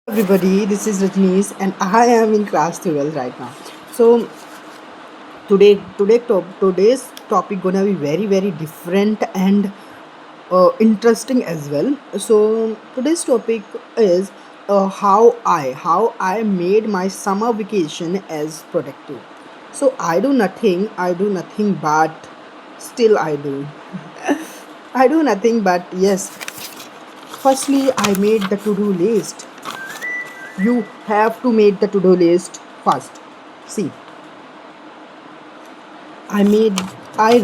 Everybody, this is Rajneesh and I am in class 12 right now. So today's topic gonna be very different and interesting as well. So today's topic is how I made my summer vacation as productive. So I do nothing but still I do. I do nothing but yes. Firstly, I made the to-do list. You have to make the to-do list first. See, I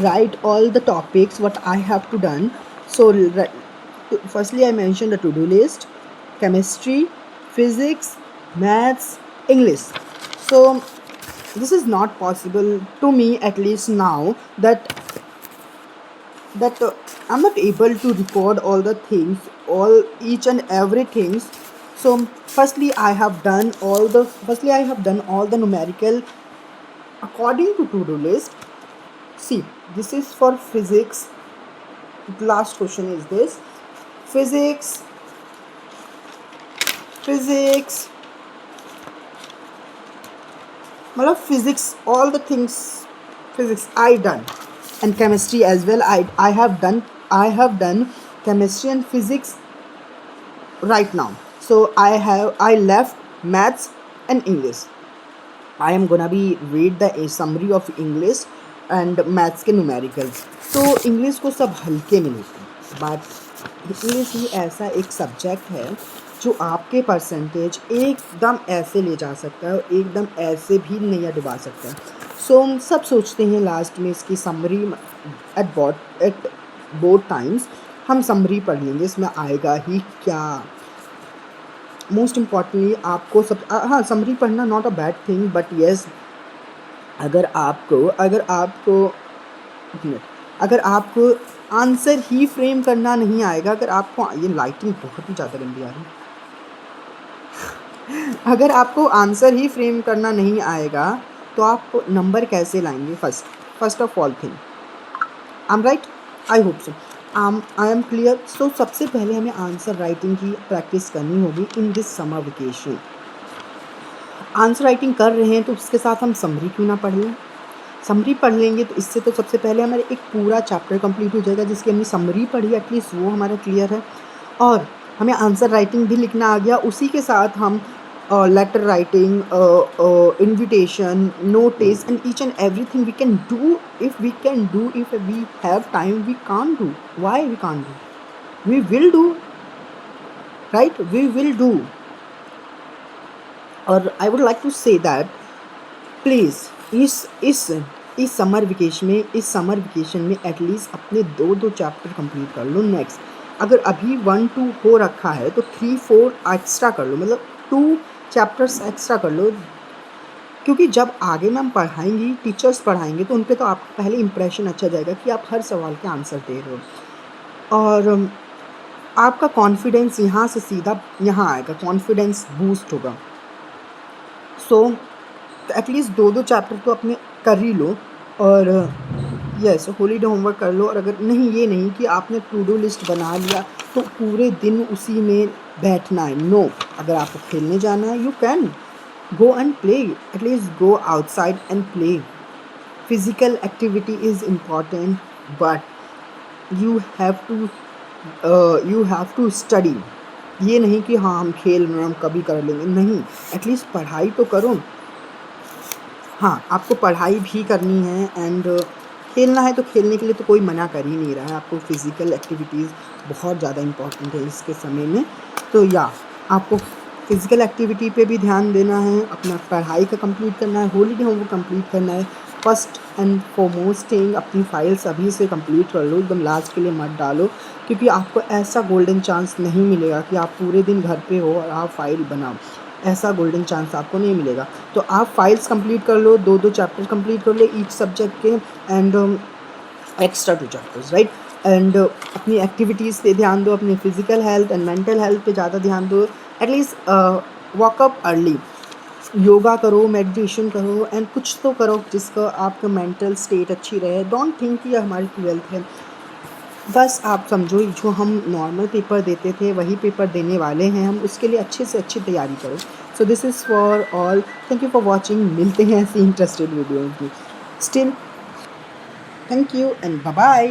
write all the topics what I have to done. So firstly I mentioned the to-do list: chemistry, physics, maths, English. So this is not possible to me, at least now, that I'm not able to record all the things, all each and everything. So firstly I have done all the numerical according to to-do list. See, this is for physics. The last question is this: physics, physics, मतलब physics, all the things, physics I done, and chemistry as well. I have done chemistry and physics right now. So I left maths and English. I am gonna be read the a summary of English and maths के numericals. तो English को सब हल्के में लेते हैं, but English ही ऐसा एक सब्जेक्ट है जो आपके परसेंटेज एकदम ऐसे ले जा सकता है और एकदम ऐसे भी नहीं डुबा सकता है. सो हम सब सोचते हैं लास्ट में इसकी समरी एट बोथ टाइम्स हम समरी पढ़ लेंगे, इसमें आएगा ही क्या. मोस्ट इम्पॉर्टेंटली आपको हाँ, समरी पढ़ना not a bad thing, but yes, अगर आपको आंसर ही फ्रेम करना नहीं आएगा, अगर आपको ये लाइटिंग बहुत ही ज़्यादा गंदी आ रही है. अगर आपको आंसर ही फ्रेम करना नहीं आएगा तो आप नंबर कैसे लाएंगे? First of all thing, I am right, I hope so, I am clear. So सबसे पहले हमें आंसर राइटिंग की प्रैक्टिस करनी होगी in this summer vacation. Answer writing कर रहे हैं तो उसके साथ हम समरी क्यों ना पढ़ लें. समरी पढ़ लेंगे तो इससे तो सबसे पहले हमारे एक पूरा चैप्टर कंप्लीट हो जाएगा जिसकी हमने समरी पढ़ी, एटलीस्ट वो हमारा क्लियर है. और हमें आंसर राइटिंग भी लिखना आ गया. उसी के साथ हम letter writing, invitation, notice, and each and everything we can do. If we can do, if we have time, we can't do. Why we can't do? We will do, right? We will do. और I would like to say that please इस summer vacation में at least अपने दो chapter complete कर लो. Next, अगर अभी 1-2 हो रखा है तो 3-4 एक्स्ट्रा कर लो, मतलब 2 चैप्टर्स एक्स्ट्रा कर लो. क्योंकि जब आगे मैम पढ़ाएंगी, टीचर्स पढ़ाएंगे, तो उन पर तो आपका पहले इंप्रेशन अच्छा जाएगा कि आप हर सवाल के आंसर दे रहे हो, और आपका कॉन्फिडेंस यहाँ से सीधा यहाँ आएगा, कॉन्फिडेंस बूस्ट होगा. सो एटलीस्ट 2-2 चैप्टर तो अपने कर ही लो. और यस, हॉलीडे होमवर्क कर लो. और अगर नहीं, ये नहीं कि आपने टू डू लिस्ट बना लिया तो पूरे दिन उसी में बैठना है. नो, अगर आपको खेलने जाना है, you can go and play, at least go outside and play. Physical activity is important, but you have to study. ये नहीं कि हाँ हम खेल में हम कभी कर लेंगे, नहीं, एटलीस्ट पढ़ाई तो करो. हाँ, आपको पढ़ाई भी करनी है एंड खेलना है तो खेलने के लिए तो कोई मना कर ही नहीं रहा है. आपको फिज़िकल एक्टिविटीज़ बहुत ज़्यादा इम्पॉर्टेंट है इसके समय में. तो या आपको फिज़िकल एक्टिविटी पे भी ध्यान देना है, अपना पढ़ाई का कंप्लीट करना है, हॉलीडे होमवर्क कंप्लीट करना है. फर्स्ट एंड फॉरमोस्ट थिंग, अपनी फाइल्स अभी से कंप्लीट कर लो, एकदम लास्ट के लिए मत डालो, क्योंकि आपको ऐसा गोल्डन चांस नहीं मिलेगा कि आप पूरे दिन घर पे हो और आप फाइल बनाओ. ऐसा गोल्डन चांस आपको नहीं मिलेगा. तो आप फाइल्स कंप्लीट कर लो, 2-2 चैप्टर कंप्लीट कर लो ईच सब्जेक्ट के, and extra 2 chapters, right. And अपनी एक्टिविटीज़ पे ध्यान दो, अपनी physical health and mental health पे ज़्यादा ध्यान दो. एटलीस्ट वॉकअप अर्ली, योगा करो, मेडिटेशन करो, एंड कुछ तो करो जिसका आपका मेंटल स्टेट अच्छी रहे. डोंट थिंक कि हमारी 12th है, बस आप समझो जो हम नॉर्मल पेपर देते थे वही पेपर देने वाले हैं हम, उसके लिए अच्छे से अच्छी तैयारी करो। So this is for all, thank you for watching, मिलते हैं ऐसी इंटरेस्टेड वीडियोज़ में। Still thank you and bye bye.